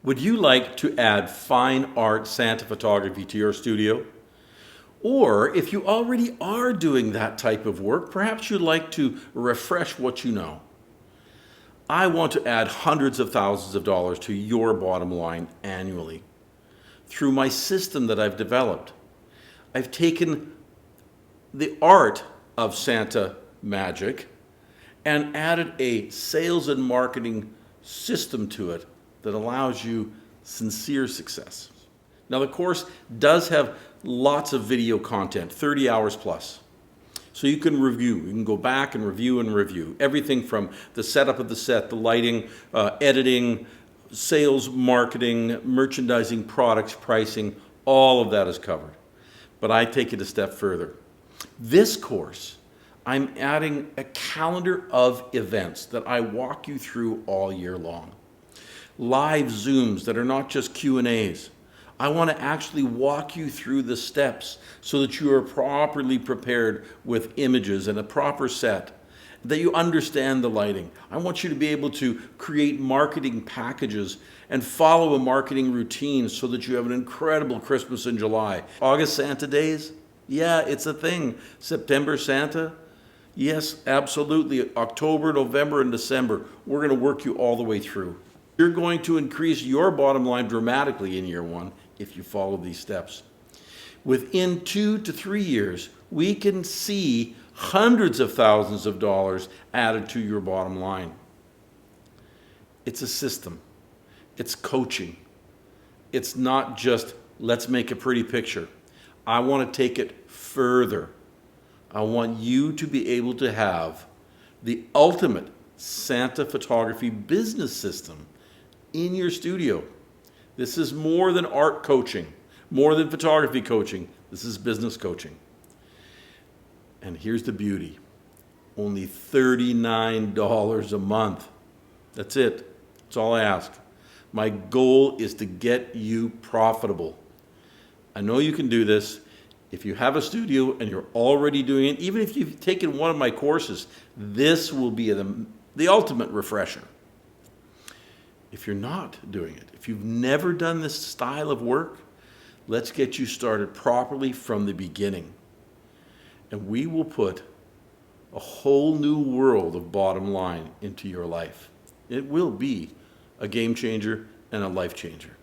Would you like to add fine art Santa photography to your studio? Or if you already are doing that type of work, perhaps you'd like to refresh what you know. I want to add hundreds of thousands of dollars to your bottom line annually. Through my system that I've developed, I've taken the art of Santa magic and added a sales and marketing system to it that allows you sincere success. Now the course does have lots of video content, 30 hours plus. So you can review, you can go back and review. Everything from the setup of the set, the lighting, editing, sales, marketing, merchandising, products, pricing, all of that is covered. But I take it a step further. This course, I'm adding a calendar of events that I walk you through all year long. Live Zooms that are not just Q&As. I want to actually walk you through the steps so that you are properly prepared with images and a proper set, that you understand the lighting. I want you to be able to create marketing packages and follow a marketing routine so that you have an incredible Christmas in July. August Santa days? Yeah, it's a thing. September Santa? Yes, absolutely. October, November, and December. We're going to work you all the way through. You're going to increase your bottom line dramatically in year one if you follow these steps. Within 2 to 3 years, we can see hundreds of thousands of dollars added to your bottom line. It's a system. It's coaching. It's not just, let's make a pretty picture. I want to take it further. I want you to be able to have the ultimate Santa photography business system in your studio. This is more than art coaching, more than photography coaching. This is business coaching. And here's the beauty. Only $39 a month. That's it. That's all I ask. My goal is to get you profitable. I know you can do this. If you have a studio and you're already doing it, even if you've taken one of my courses, this will be the ultimate refresher. If you're not doing it, if you've never done this style of work, let's get you started properly from the beginning. And we will put a whole new world of bottom line into your life. It will be a game changer and a life changer.